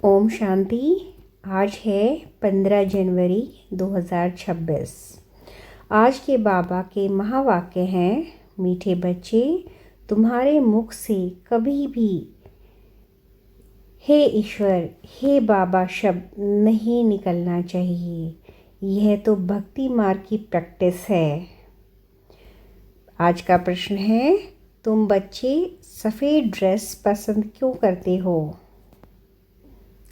ओम शांति। आज है 15 जनवरी 2026। आज के बाबा के महावाक्य हैं, मीठे बच्चे, तुम्हारे मुख से कभी भी हे ईश्वर, हे बाबा शब्द नहीं निकलना चाहिए। यह तो भक्ति मार्ग की प्रैक्टिस है। आज का प्रश्न है, तुम बच्चे सफ़ेद ड्रेस पसंद क्यों करते हो?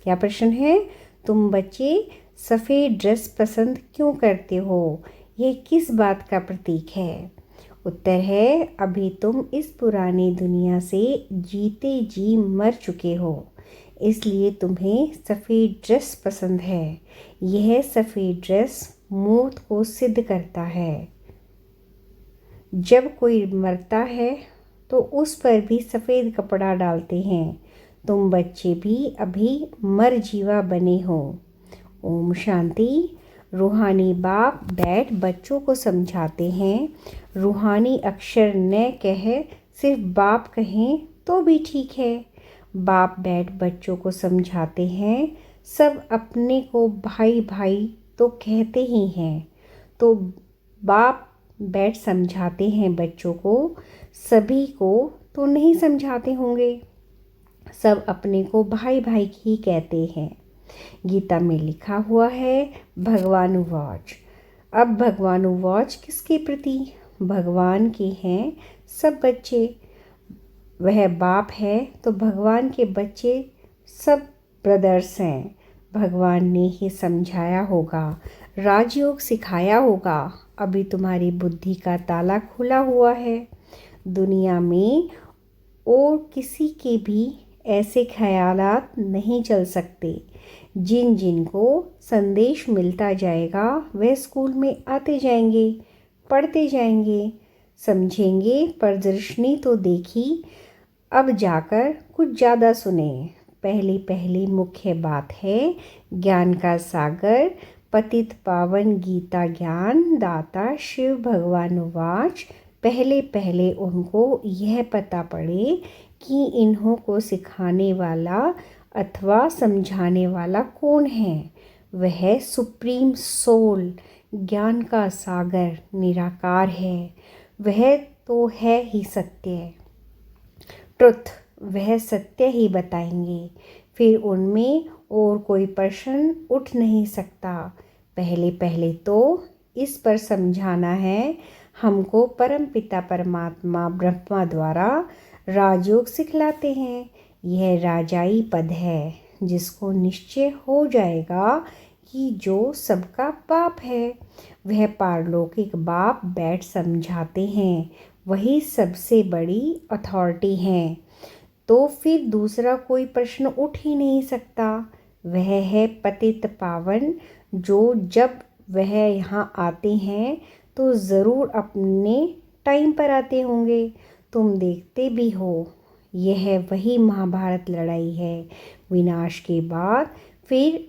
क्या प्रश्न है? तुम बच्चे सफ़ेद ड्रेस पसंद क्यों करते हो? यह किस बात का प्रतीक है? उत्तर है, अभी तुम इस पुरानी दुनिया से जीते जी मर चुके हो, इसलिए तुम्हें सफ़ेद ड्रेस पसंद है। यह सफ़ेद ड्रेस मौत को सिद्ध करता है। जब कोई मरता है तो उस पर भी सफ़ेद कपड़ा डालते हैं। तुम बच्चे भी अभी मर जीवा बने हो। ओम शांति। रूहानी बाप बैठ बच्चों को समझाते हैं। रूहानी अक्षर न कह सिर्फ बाप कहें तो भी ठीक है। बाप बैठ बच्चों को समझाते हैं। सब अपने को भाई भाई तो कहते ही हैं, तो बाप बैठ समझाते हैं बच्चों को। सभी को तो नहीं समझाते होंगे, सब अपने को भाई भाई ही कहते हैं। गीता में लिखा हुआ है, भगवानुवाच। अब भगवानुवाच किसके प्रति? भगवान के हैं सब बच्चे। वह बाप है तो भगवान के बच्चे सब ब्रदर्स हैं। भगवान ने ही समझाया होगा, राजयोग सिखाया होगा। अभी तुम्हारी बुद्धि का ताला खुला हुआ है। दुनिया में और किसी के भी ऐसे ख्यालात नहीं चल सकते। जिन जिन को संदेश मिलता जाएगा वह स्कूल में आते जाएंगे, पढ़ते जाएंगे, समझेंगे। प्रदर्शनी तो देखी, अब जाकर कुछ ज़्यादा सुने। पहली पहली मुख्य बात है, ज्ञान का सागर पतित पावन गीता ज्ञान दाता शिव भगवानुवाच। पहले पहले उनको यह पता पड़े कि इन्हों को सिखाने वाला अथवा समझाने वाला कौन है। वह सुप्रीम सोल, ज्ञान का सागर, निराकार है। वह तो है ही सत्य, ट्रुथ। वह सत्य ही बताएंगे, फिर उनमें और कोई प्रश्न उठ नहीं सकता। पहले पहले तो इस पर समझाना है हमको। परमपिता परमात्मा ब्रह्मा द्वारा राजयोग सिखलाते हैं। यह राजाई पद है जिसको निश्चय हो जाएगा कि जो सबका बाप है, वह पारलौकिक बाप बैठ समझाते हैं। वही सबसे बड़ी अथॉरिटी है, तो फिर दूसरा कोई प्रश्न उठ ही नहीं सकता। वह है पतित पावन, जो जब वह यहाँ आते हैं तो ज़रूर अपने टाइम पर आते होंगे। तुम देखते भी हो, यह वही महाभारत लड़ाई है। विनाश के बाद फिर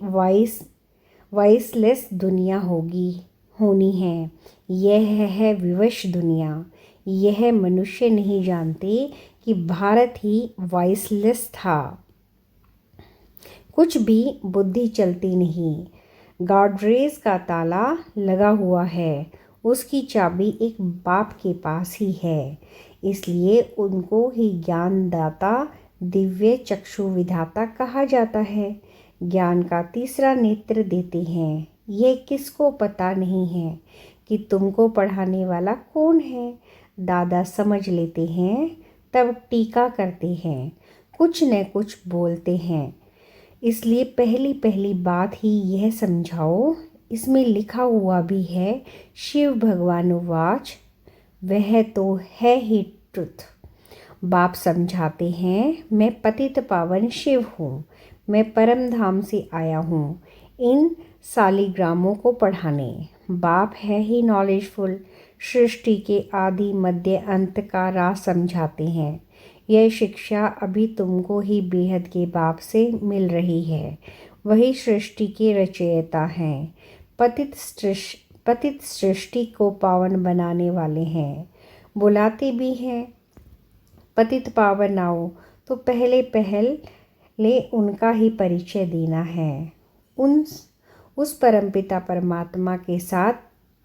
वॉइसलेस दुनिया होनी है। यह है विवश दुनिया। यह मनुष्य नहीं जानते कि भारत ही वॉइसलेस था। कुछ भी बुद्धि चलती नहीं। गॉडरेज का ताला लगा हुआ है, उसकी चाबी एक बाप के पास ही है। इसलिए उनको ही ज्ञानदाता, दिव्य चक्षु विधाता कहा जाता है। ज्ञान का तीसरा नेत्र देते हैं। यह किसको पता नहीं है कि तुमको पढ़ाने वाला कौन है। दादा समझ लेते हैं, तब टीका करते हैं, कुछ न कुछ बोलते हैं। इसलिए पहली पहली बात ही यह समझाओ। इसमें लिखा हुआ भी है, शिव भगवानुवाच। वह तो है ही ट्रुथ। बाप समझाते हैं, मैं पतित पावन शिव हूँ। मैं परम धाम से आया हूँ इन सालिग्रामों को पढ़ाने। बाप है ही नॉलेजफुल। सृष्टि के आदि मध्य अंत का राज समझाते हैं। यह शिक्षा अभी तुमको ही बेहद के बाप से मिल रही है। वही सृष्टि के रचयिता हैं। पतित सृष्टि को पावन बनाने वाले हैं। बुलाते भी हैं, पतित पावन आओ। तो पहले ले उनका ही परिचय देना है। उस परमपिता परमात्मा के साथ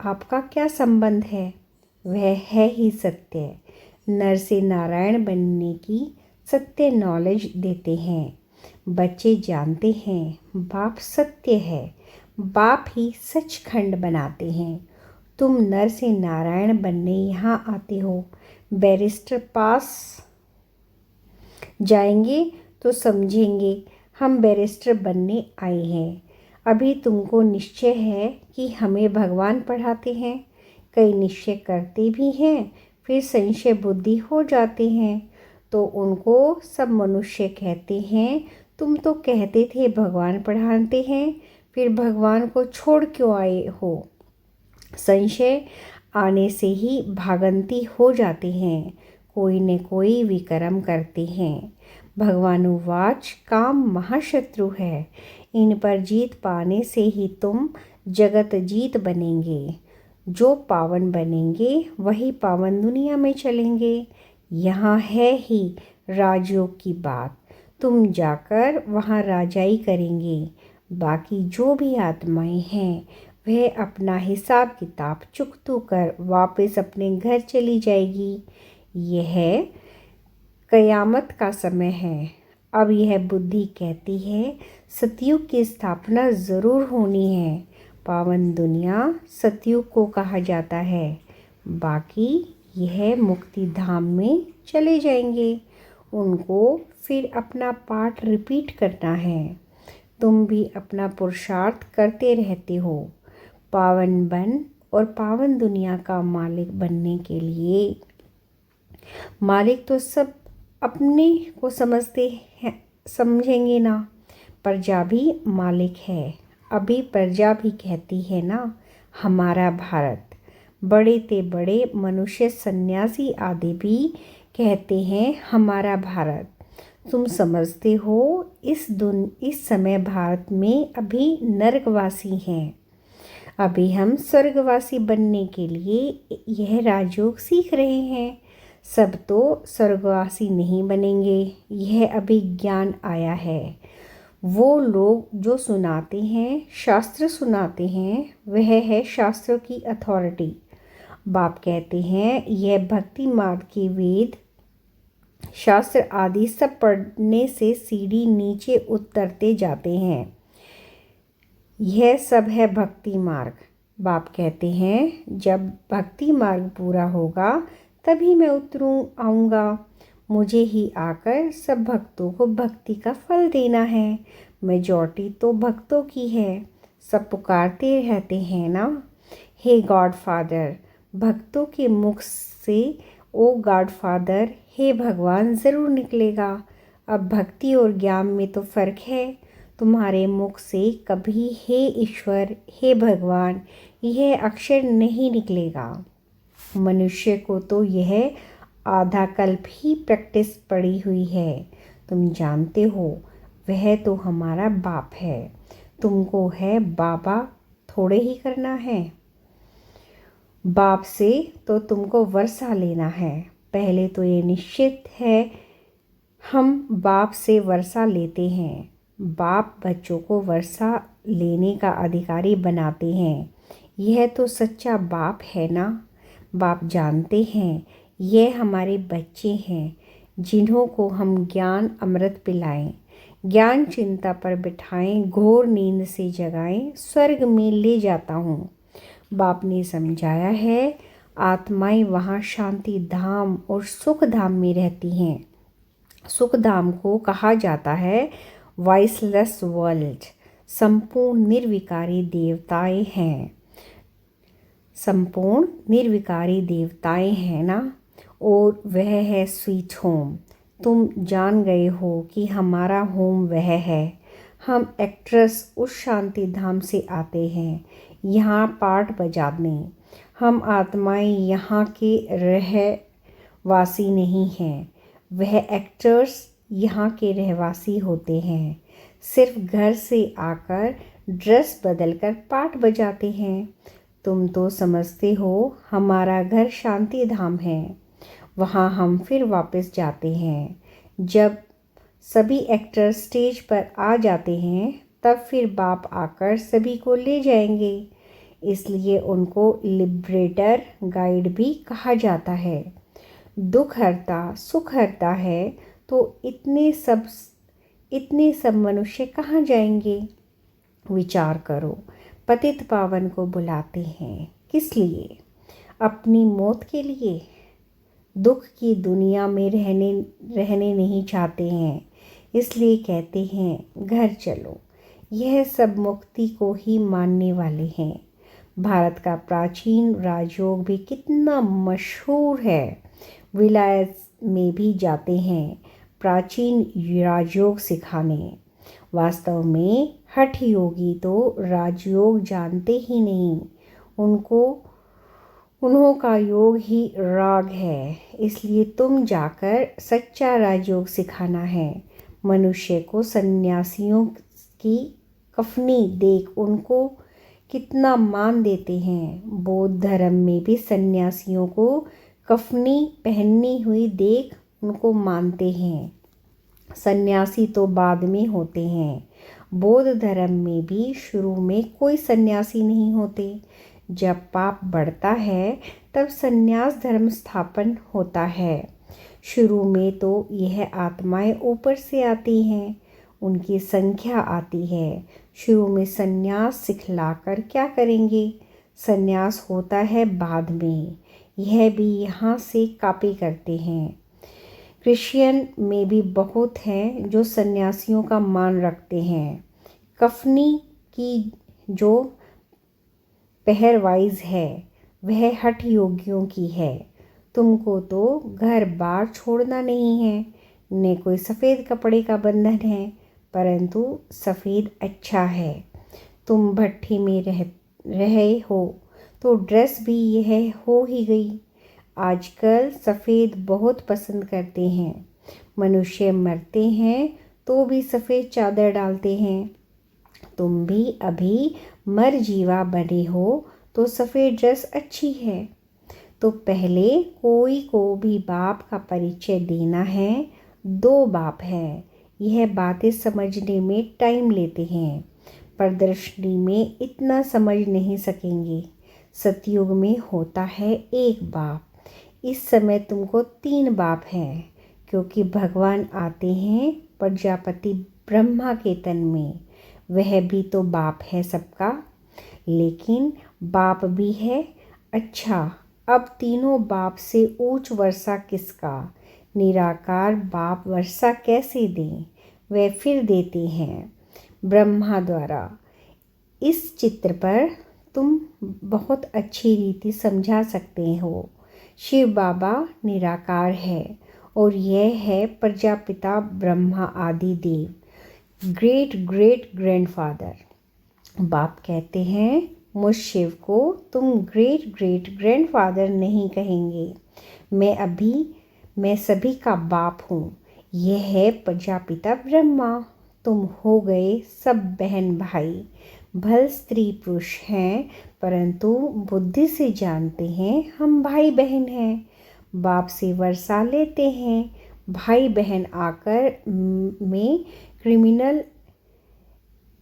आपका क्या संबंध है? वह है ही सत्य। नर से नारायण बनने की सत्य नॉलेज देते हैं। बच्चे जानते हैं बाप सत्य है, बाप ही सचखंड बनाते हैं। तुम नर से नारायण बनने यहाँ आते हो। बैरिस्टर पास जाएंगे तो समझेंगे हम बैरिस्टर बनने आए हैं। अभी तुमको निश्चय है कि हमें भगवान पढ़ाते हैं। कई निश्चय करते भी हैं, फिर संशय बुद्धि हो जाते हैं तो उनको सब मनुष्य कहते हैं, तुम तो कहते थे भगवान पढ़ाते हैं, फिर भगवान को छोड़ क्यों आए हो? संशय आने से ही भागंती हो जाते हैं, कोई न कोई विकर्म करते हैं। भगवानुवाच काम महाशत्रु है, इन पर जीत पाने से ही तुम जगत जीत बनेंगे। जो पावन बनेंगे वही पावन दुनिया में चलेंगे। यहाँ है ही राजयोग की बात। तुम जाकर वहाँ राजाई करेंगे। बाकी जो भी आत्माएं हैं वह अपना हिसाब किताब चुकतू कर वापस अपने घर चली जाएगी। यह कयामत का समय है। अब यह बुद्धि कहती है सतयुग की स्थापना ज़रूर होनी है। पावन दुनिया सतयुग को कहा जाता है। बाकी यह मुक्ति धाम में चले जाएंगे। उनको फिर अपना पाठ रिपीट करना है। तुम भी अपना पुरुषार्थ करते रहते हो। पावन बन और पावन दुनिया का मालिक बनने के लिए। मालिक तो सब अपने को समझते हैं, समझेंगे ना। प्रजा भी मालिक है। अभी प्रजा भी कहती है ना हमारा भारत। बड़े ते बड़े मनुष्य सन्यासी आदि भी कहते हैं हमारा भारत। तुम समझते हो इस समय भारत में अभी नरकवासी हैं। अभी हम स्वर्गवासी बनने के लिए यह राजयोग सीख रहे हैं। सब तो स्वर्गवासी नहीं बनेंगे, यह अभी ज्ञान आया है। वो लोग जो सुनाते हैं, शास्त्र सुनाते हैं, वह है शास्त्रों की अथॉरिटी। बाप कहते हैं यह भक्ति मार्ग की वेद शास्त्र आदि सब पढ़ने से सीढ़ी नीचे उतरते जाते हैं। यह सब है भक्ति मार्ग। बाप कहते हैं जब भक्ति मार्ग पूरा होगा तभी मैं आऊँगा। मुझे ही आकर सब भक्तों को भक्ति का फल देना है। मेजॉरिटी तो भक्तों की है। सब पुकारते रहते हैं ना, हे गॉड फादर। भक्तों के मुख से ओ गॉड फादर, हे भगवान ज़रूर निकलेगा। अब भक्ति और ज्ञान में तो फ़र्क है। तुम्हारे मुख से कभी हे ईश्वर, हे भगवान यह अक्षर नहीं निकलेगा। मनुष्य को तो यह आधा कल्प ही प्रैक्टिस पड़ी हुई है। तुम जानते हो वह तो हमारा बाप है। तुमको है बाबा थोड़े ही करना है। बाप से तो तुमको वर्षा लेना है। पहले तो ये निश्चित है हम बाप से वर्षा लेते हैं। बाप बच्चों को वर्षा लेने का अधिकारी बनाते हैं। यह तो सच्चा बाप है ना। बाप जानते हैं ये हमारे बच्चे हैं जिन्हों को हम ज्ञान अमृत पिलाएं, ज्ञान चिंता पर बिठाएं, घोर नींद से जगाएं, स्वर्ग में ले जाता हूँ। बाप ने समझाया है आत्माएं वहाँ शांति धाम और सुख धाम में रहती हैं। सुख धाम को कहा जाता है वॉइसलेस वर्ल्ड। संपूर्ण निर्विकारी देवताएं हैं। संपूर्ण निर्विकारी देवताएं हैं ना, और वह है स्वीट होम। तुम जान गए हो कि हमारा होम वह है। हम एक्ट्रेस उस शांति धाम से आते हैं यहाँ पाठ बजाने। हम आत्माएं यहाँ के रहवासी नहीं हैं। वह एक्टर्स यहाँ के रहवासी होते हैं। सिर्फ घर से आकर ड्रेस बदलकर पाठ बजाते हैं। तुम तो समझते हो हमारा घर शांति धाम है। वहाँ हम फिर वापस जाते हैं जब सभी एक्टर स्टेज पर आ जाते हैं, तब फिर बाप आकर सभी को ले जाएंगे। इसलिए उनको लिबरेटर गाइड भी कहा जाता है। दुख हरता सुख हरता है, तो इतने सब मनुष्य कहाँ जाएंगे? विचार करो, पतित पावन को बुलाते हैं किस लिए? अपनी मौत के लिए? दुख की दुनिया में रहने नहीं चाहते हैं, इसलिए कहते हैं घर चलो। यह सब मुक्ति को ही मानने वाले हैं। भारत का प्राचीन राजयोग भी कितना मशहूर है। विलायत में भी जाते हैं प्राचीन राजयोग सिखाने। वास्तव में हठ योगी तो राजयोग जानते ही नहीं। उन्हों का योग ही राग है। इसलिए तुम जाकर सच्चा राजयोग सिखाना है। मनुष्य को सन्यासियों की कफनी देख उनको कितना मान देते हैं। बौद्ध धर्म में भी सन्यासियों को कफनी पहनी हुई देख उनको मानते हैं। सन्यासी तो बाद में होते हैं। बौद्ध धर्म में भी शुरू में कोई सन्यासी नहीं होते। जब पाप बढ़ता है तब सन्यास धर्म स्थापन होता है। शुरू में तो यह आत्माएं ऊपर से आती हैं, उनकी संख्या आती है। शुरू में सन्यास सिखलाकर क्या करेंगे? सन्यास होता है बाद में। यह भी यहाँ से कॉपी करते हैं। क्रिश्चियन में भी बहुत हैं जो सन्यासियों का मान रखते हैं। कफनी की जो पहरवाइज है वह हठ योगियों की है। तुमको तो घर बार छोड़ना नहीं है, न कोई सफ़ेद कपड़े का बंधन है, परंतु सफ़ेद अच्छा है। तुम भट्ठी में रहे हो तो ड्रेस भी यह हो ही गई। आजकल सफ़ेद बहुत पसंद करते हैं। मनुष्य मरते हैं तो भी सफ़ेद चादर डालते हैं। तुम भी अभी मर जीवा बने हो तो सफ़ेद ड्रेस अच्छी है। तो पहले कोई को भी बाप का परिचय देना है। 2 बाप हैं। यह बातें समझने में टाइम लेते हैं। प्रदर्शनी में इतना समझ नहीं सकेंगे। सतयुग में होता है 1 बाप। इस समय तुमको 3 बाप हैं, क्योंकि भगवान आते हैं प्रजापति ब्रह्मा के तन में। वह भी तो बाप है सबका। लेकिन बाप भी है। अच्छा, अब तीनों बाप से ऊंच वर्षा किसका? निराकार बाप वर्षा कैसे दें? वे फिर देते हैं ब्रह्मा द्वारा। इस चित्र पर तुम बहुत अच्छी रीति समझा सकते हो। शिव बाबा निराकार है और यह है प्रजापिता ब्रह्मा आदि देव, ग्रेट ग्रेट ग्रैंडफादर। बाप कहते हैं मुझ शिव को तुम ग्रेट ग्रेट ग्रैंडफादर नहीं कहेंगे। मैं सभी का बाप हूँ। यह है प्रजापिता ब्रह्मा। तुम हो गए सब बहन भाई। भल स्त्री पुरुष हैं, परंतु बुद्धि से जानते हैं हम भाई बहन हैं। बाप से वर्षा लेते हैं। भाई बहन आकर में क्रिमिनल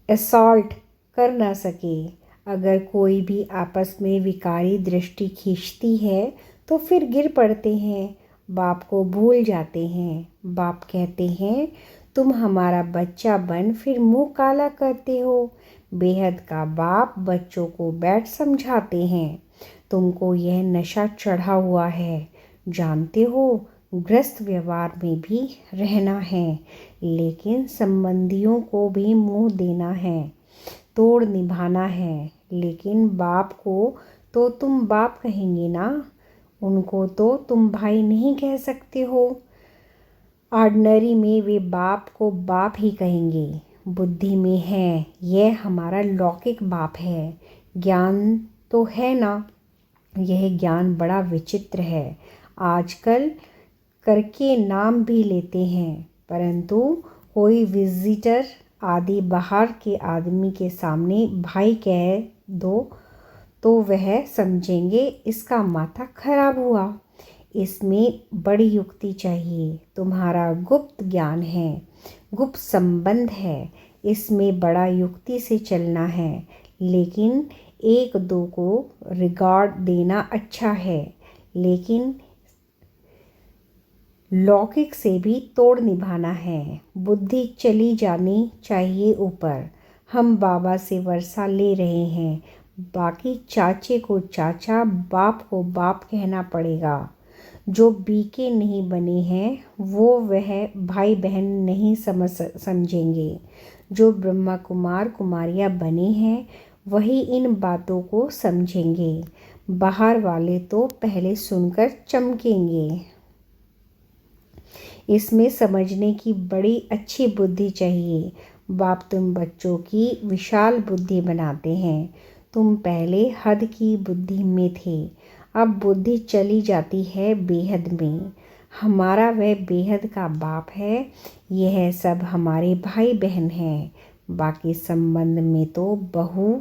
असॉल्ट कर ना सके। अगर कोई भी आपस में विकारी दृष्टि खींचती है तो फिर गिर पड़ते हैं, बाप को भूल जाते हैं। बाप कहते हैं तुम हमारा बच्चा बन फिर मुंह काला करते हो। बेहद का बाप बच्चों को बैठ समझाते हैं। तुमको यह नशा चढ़ा हुआ है, जानते हो। ग्रस्त व्यवहार में भी रहना है, लेकिन संबंधियों को भी मुंह देना है, तोड़ निभाना है। लेकिन बाप को तो तुम बाप कहेंगे ना, उनको तो तुम भाई नहीं कह सकते हो। ऑर्डिनरी में वे बाप को बाप ही कहेंगे। बुद्धि में है यह हमारा लौकिक बाप है। ज्ञान तो है ना, यह ज्ञान बड़ा विचित्र है। आजकल करके नाम भी लेते हैं, परंतु कोई विजिटर आदि बाहर के आदमी के सामने भाई कह दो तो वह समझेंगे इसका माथा खराब हुआ। इसमें बड़ी युक्ति चाहिए। तुम्हारा गुप्त ज्ञान है, गुप्त संबंध है, इसमें बड़ा युक्ति से चलना है, लेकिन एक दो को रिगार्ड देना अच्छा है, लेकिन लौकिक से भी तोड़ निभाना है। बुद्धि चली जानी चाहिए ऊपर। हम बाबा से वर्षा ले रहे हैं, बाकी चाचे को चाचा, बाप को बाप कहना पड़ेगा। जो बीके नहीं बने हैं वो वह भाई बहन नहीं समझेंगे। जो ब्रह्मा कुमार कुमारियाँ बने हैं वही इन बातों को समझेंगे। बाहर वाले तो पहले सुनकर चमकेंगे। इसमें समझने की बड़ी अच्छी बुद्धि चाहिए। बाप तुम बच्चों की विशाल बुद्धि बनाते हैं। तुम पहले हद की बुद्धि में थे, अब बुद्धि चली जाती है बेहद में। हमारा वह बेहद का बाप है, यह सब हमारे भाई बहन हैं। बाकी संबंध में तो बहू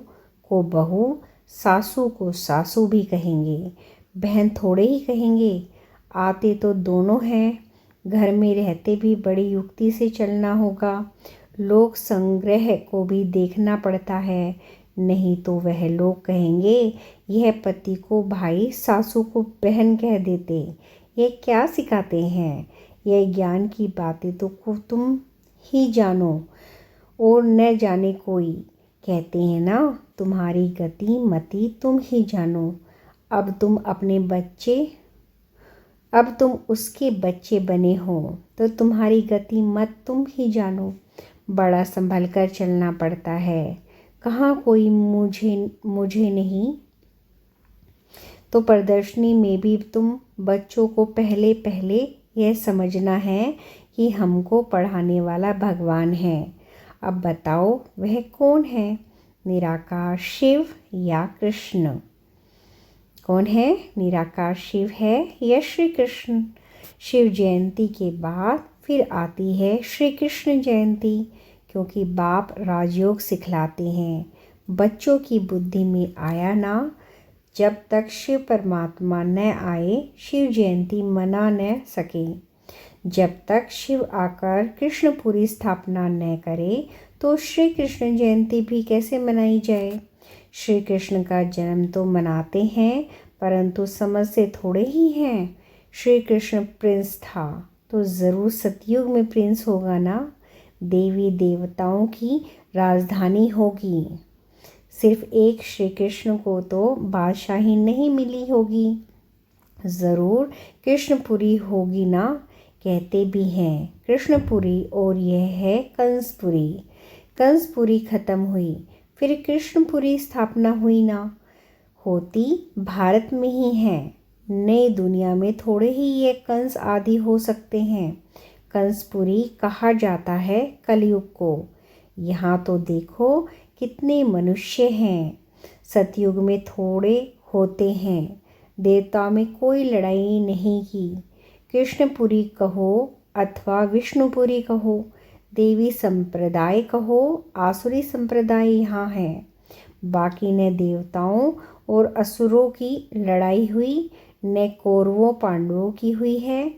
को बहू, सासू को सासू भी कहेंगे, बहन थोड़े ही कहेंगे। आते तो दोनों हैं। घर में रहते भी बड़ी युक्ति से चलना होगा। लोक संग्रह को भी देखना पड़ता है, नहीं तो वह लोग कहेंगे यह पति को भाई, सासू को बहन कह देते, ये क्या सिखाते हैं। यह ज्ञान की बातें तो तुम ही जानो और न जाने कोई। कहते हैं ना, तुम्हारी गति मति तुम ही जानो। अब तुम उसके बच्चे बने हो तो तुम्हारी गति मत तुम ही जानो। बड़ा संभल कर चलना पड़ता है। कहाँ कोई मुझे नहीं। तो प्रदर्शनी में भी तुम बच्चों को पहले पहले यह समझना है कि हमको पढ़ाने वाला भगवान है। अब बताओ वह कौन है, निराकार शिव या कृष्ण? कौन है? निराकार शिव है या श्री कृष्ण? शिव जयंती के बाद फिर आती है श्री कृष्ण जयंती, क्योंकि बाप राजयोग सिखलाते हैं। बच्चों की बुद्धि में आया ना, जब तक शिव परमात्मा न आए शिव जयंती मना न सके। जब तक शिव आकर कृष्णपुरी स्थापना न करे तो श्री कृष्ण जयंती भी कैसे मनाई जाए। श्री कृष्ण का जन्म तो मनाते हैं, परंतु समझ से थोड़े ही हैं। श्री कृष्ण प्रिंस था तो ज़रूर सतयुग में प्रिंस होगा ना। देवी देवताओं की राजधानी होगी। सिर्फ एक श्री कृष्ण को तो बादशाही नहीं मिली होगी, ज़रूर कृष्णपुरी होगी ना। कहते भी हैं कृष्णपुरी, और यह है कंसपुरी। कंसपुरी खत्म हुई, फिर कृष्णपुरी स्थापना हुई ना। होती भारत में ही है, नई दुनिया में थोड़े ही ये कंस आदि हो सकते हैं। कंसपुरी कहा जाता है कलयुग को। यहाँ तो देखो कितने मनुष्य हैं। सतयुग में थोड़े होते हैं। देवताओं में कोई लड़ाई नहीं की। कृष्णपुरी कहो अथवा विष्णुपुरी कहो, देवी संप्रदाय कहो, आसुरी संप्रदाय यहाँ है। बाकी न देवताओं और असुरों की लड़ाई हुई, न कौरवों पांडवों की हुई है।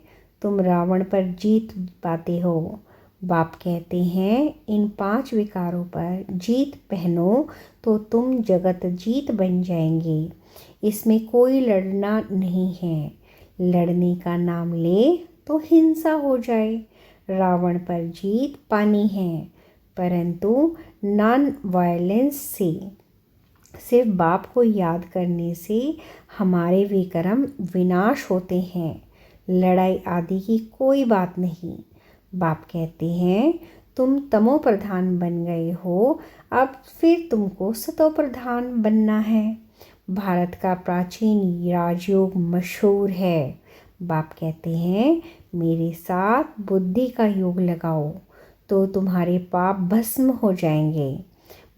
तुम रावण पर जीत पाते हो। बाप कहते हैं इन 5 विकारों पर जीत पहनो तो तुम जगत जीत बन जाएंगे। इसमें कोई लड़ना नहीं है। लड़ने का नाम ले तो हिंसा हो जाए। रावण पर जीत पानी है, परंतु नॉन वायलेंस से। सिर्फ बाप को याद करने से हमारे विक्रम विनाश होते हैं। लड़ाई आदि की कोई बात नहीं। बाप कहते हैं तुम तमो प्रधान बन गए हो, अब फिर तुमको सतो प्रधान बनना है। भारत का प्राचीन राजयोग मशहूर है। बाप कहते हैं मेरे साथ बुद्धि का योग लगाओ तो तुम्हारे पाप भस्म हो जाएंगे।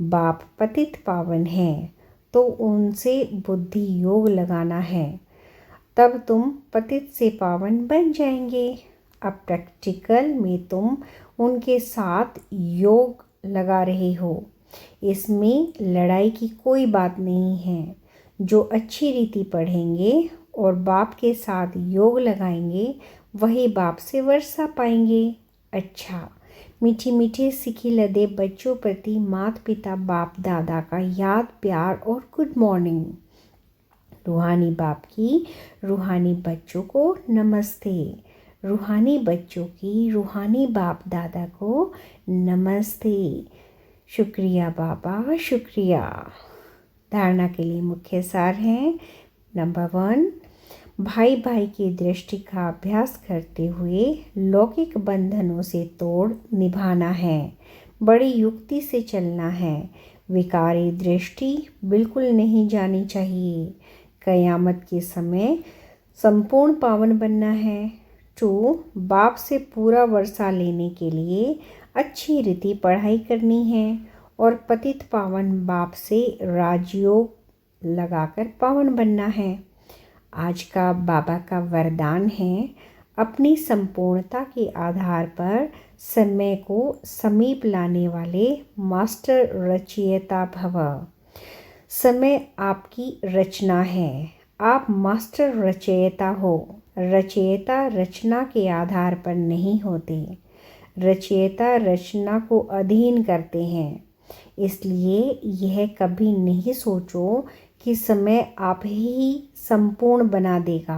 बाप पतित पावन हैं तो उनसे बुद्धि योग लगाना है, तब तुम पतित से पावन बन जाएंगे। अब प्रैक्टिकल में तुम उनके साथ योग लगा रहे हो। इसमें लड़ाई की कोई बात नहीं है। जो अच्छी रीति पढ़ेंगे और बाप के साथ योग लगाएंगे वही बाप से वर्षा पाएंगे। अच्छा, मीठी मीठी सिकी लदे बच्चों प्रति माता पिता बाप दादा का याद प्यार और गुड मॉर्निंग। रूहानी बाप की रूहानी बच्चों को नमस्ते। रूहानी बच्चों की रूहानी बाप दादा को नमस्ते। शुक्रिया बाबा, शुक्रिया। धारणा के लिए मुख्य सार हैं। नंबर 1, भाई भाई की दृष्टि का अभ्यास करते हुए लौकिक बंधनों से तोड़ निभाना है। बड़ी युक्ति से चलना है। विकारी दृष्टि बिल्कुल नहीं जानी चाहिए। कयामत के समय संपूर्ण पावन बनना है। 2, बाप से पूरा वर्षा लेने के लिए अच्छी रीति पढ़ाई करनी है और पतित पावन बाप से राजयोग लगाकर पावन बनना है। आज का बाबा का वरदान है, अपनी संपूर्णता के आधार पर समय को समीप लाने वाले मास्टर रचयिता भव। समय आपकी रचना है, आप मास्टर रचयिता हो। रचयिता रचना के आधार पर नहीं होते, रचयिता रचना को अधीन करते हैं। इसलिए यह कभी नहीं सोचो कि समय आप ही संपूर्ण बना देगा।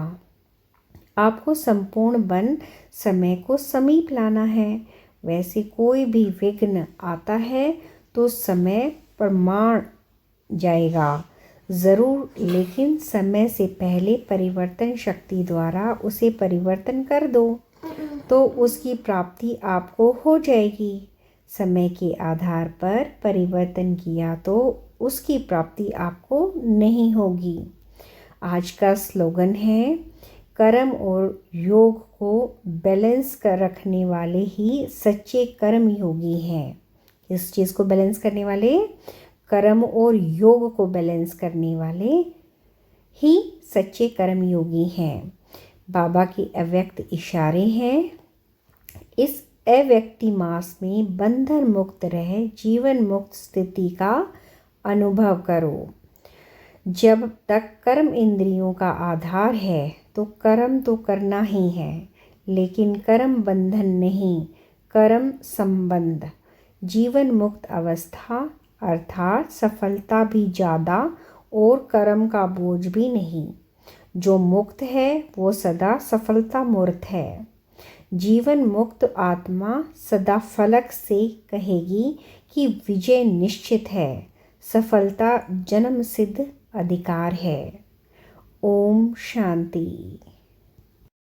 आपको संपूर्ण बन समय को समीप लाना है। वैसे कोई भी विघ्न आता है तो समय प्रमाण जाएगा ज़रूर, लेकिन समय से पहले परिवर्तन शक्ति द्वारा उसे परिवर्तन कर दो तो उसकी प्राप्ति आपको हो जाएगी। समय के आधार पर परिवर्तन किया तो उसकी प्राप्ति आपको नहीं होगी। आज का स्लोगन है, कर्म और योग को बैलेंस कर रखने वाले ही सच्चे कर्म योगी हैं। इस चीज़ को बैलेंस करने वाले, कर्म और योग को बैलेंस करने वाले ही सच्चे कर्म योगी हैं। बाबा के अव्यक्त इशारे हैं। इस अव्यक्ति मास में बंधन मुक्त रह जीवन मुक्त स्थिति का अनुभव करो। जब तक कर्म इंद्रियों का आधार है तो कर्म तो करना ही है, लेकिन कर्म बंधन नहीं, कर्म संबंध। जीवन मुक्त अवस्था अर्थात सफलता भी ज़्यादा और कर्म का बोझ भी नहीं। जो मुक्त है वो सदा सफलता मूर्त है। जीवन मुक्त आत्मा सदा फलक से कहेगी कि विजय निश्चित है, सफलता जन्म सिद्ध अधिकार है। ओम शांति।